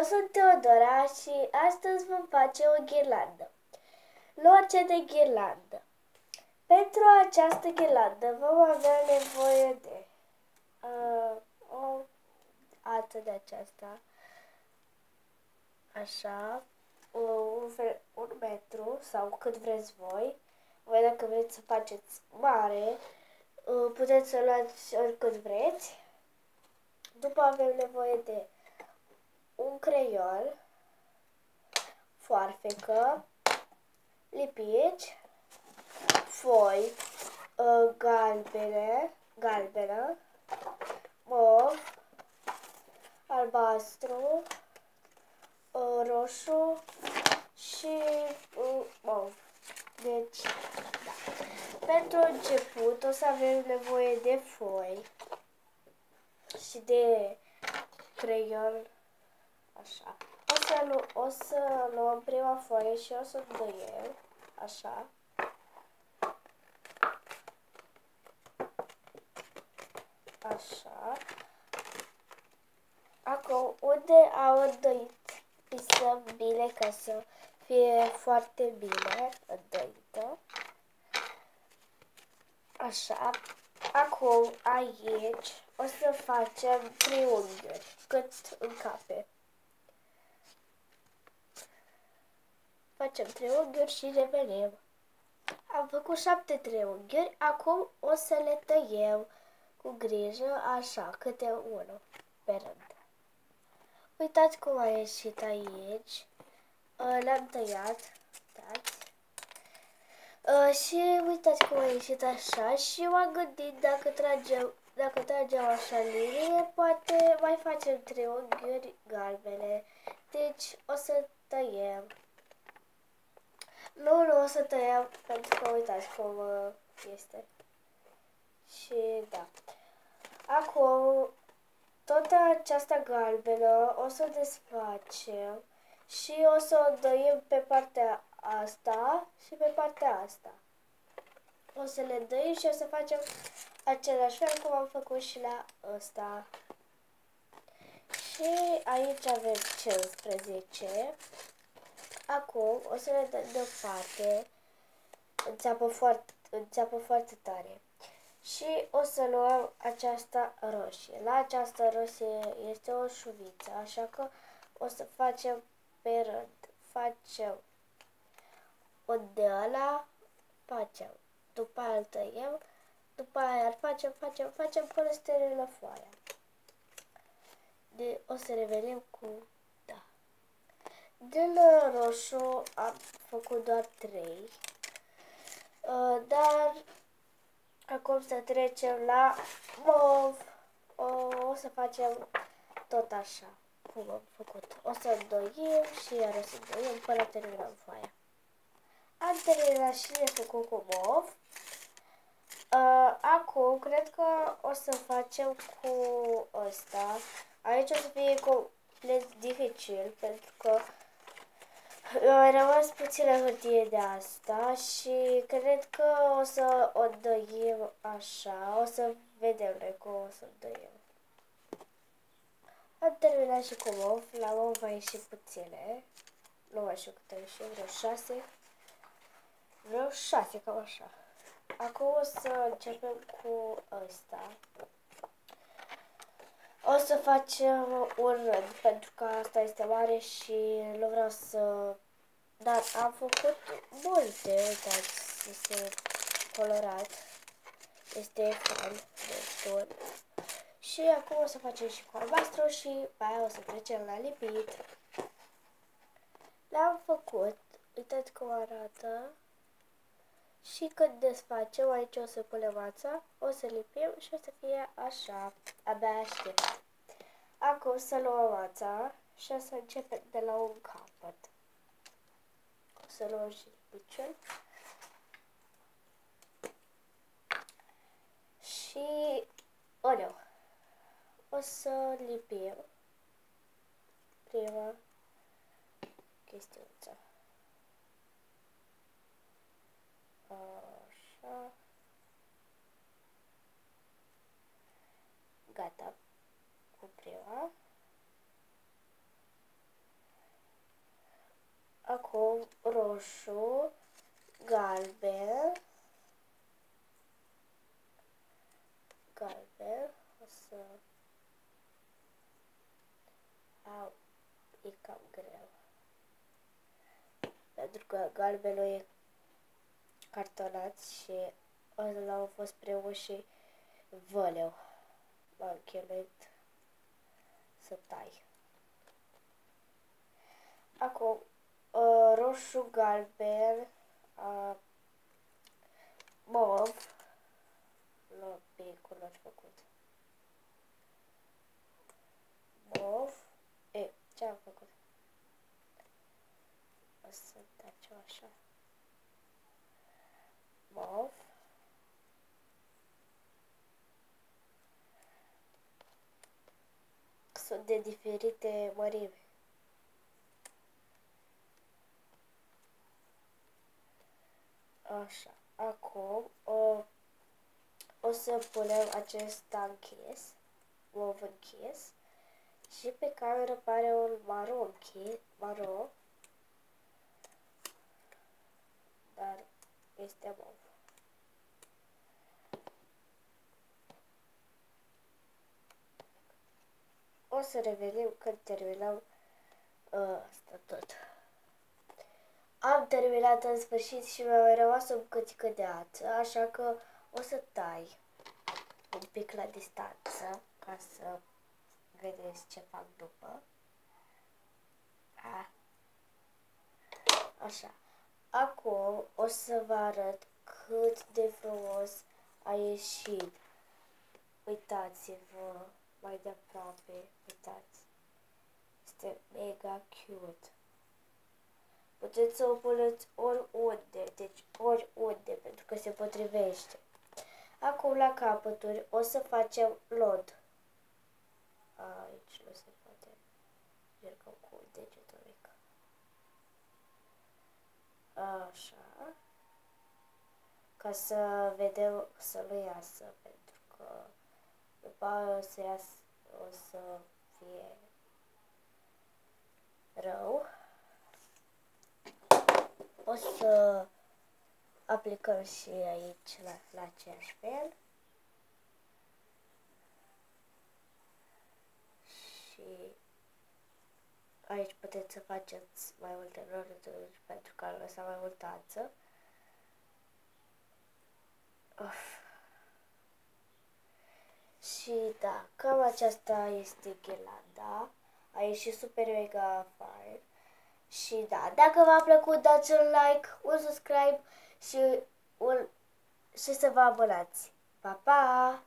Eu sunt Teodora și astăzi vom face o ghirlandă. Lorce de ghirlandă. Pentru această ghirlandă vom avea nevoie de o altă de aceasta, așa, un metru sau cât vreți voi. Voi dacă vreți să faceți mare, puteți să luați oricât vreți. După avem nevoie de un creion, foarfecă, lipici, foi galbenă, mov, albastru, roșu și mov. Deci, da. Pentru început o să avem nevoie de foi și de creion, așa. O să luăm prima foaie și o să îndoiem, așa. Așa. Acum, unde am îndoit, pisăm bine ca să fie foarte bine îndoită. Așa. Acum, aici, o să facem triunghiuri, cât încape. Facem triunghiuri și revenim. Am făcut 7 triunghiuri, acum o să le tăiem cu grijă, așa, câte unul pe rând. Uitați cum a ieșit aici. Le-am tăiat. Uitați. Și uitați cum a ieșit așa și m-am gândit dacă tragem așa linie, poate mai facem triunghiuri galbene. Deci o să tăiem. Nu o să tăiem pentru că uitați cum este. Și da. Acum, toată această galbenă o să o desfacem și o să o dăim pe partea asta și pe partea asta. O să le dăim și o să facem același fel cum am făcut și la ăsta. Și aici avem 15. Acum o să le dăm deoparte, înțeapă foarte tare. Și o să luăm această roșie. La această roșie este o șuviță, așa că o să facem pe rând. Facem o de ăla, după aia îl tăiem, după aia facem până se termină foaia. O să revenim cu, da. Din roșu am făcut doar 3, dar acum să trecem la mov. O să facem tot așa cum am făcut. O să îndoim și iar o să îndoim până terminăm foaia. Am terminat și de făcut cu mov. Acum cred că o să facem cu ăsta. Aici o să fie complet dificil pentru că mi-a rămas puțină hârtie de asta și cred că o să o dăim așa, o să vedem noi cum o să o dăim. Am terminat și cu mov, la mov va ieși puține, nu mai știu câte ieși, vreo 6, cam așa. Acum o să începem cu ăsta. O să facem un rând, pentru că asta este mare și nu vreau să... Dar am făcut multe, uitați, este colorat, este fan destul. Și acum o să facem și cu albastru și pe aia o să trecem la lipit. Le-am făcut, uitați cum arată. Și când desfacem, aici o să punem mața, o să lipim și o să fie așa. Abia aștept. Acum să luăm mața și o să începem de la un capăt. O să luăm și piciul. Și o să lipim prima chestiuță. Așa. Gata cu prima. Acum roșu, galben, o să... Au, e cam greu. Pentru că galbenul e cartonat și ăla au fost preau și văleu. M-am chinuit să tai. Acum, roșu, galben, mov. Nu, pe l-ați făcut. Mov. Ce am făcut? O să facem așa. Mov. Sunt de diferite mărimi. Așa. Acum o să punem acesta închis, mov închis, și pe cameră pare un maro maro, dar este mov. O să revenim când terminăm asta tot. Am terminat în sfârșit și mi-a mai rămas o bucățică de ață, așa că o să tai un pic la distanță ca să vedeți ce fac după. Așa. Acum o să vă arăt cât de frumos a ieșit. Uitați-vă mai de aproape, uitați. Este mega cute. Puteți să o puneți oriunde, deci oriunde, pentru că se potrivește. Acum la capături o să facem lod. Aici nu se poate. Încercăm cu degetul mic. Așa. Ca să vedem să nu iasă, pentru că după aia o să fie rău. O să aplicăm și aici la aceeași fel. Și aici puteți să faceți mai multe rânduri pentru că am lăsat mai multă ață. Și da, cam aceasta este ghirlanda. A ieșit super mega fain. Și da, dacă v-a plăcut, dați un like, un subscribe și să vă abonați. Pa, pa!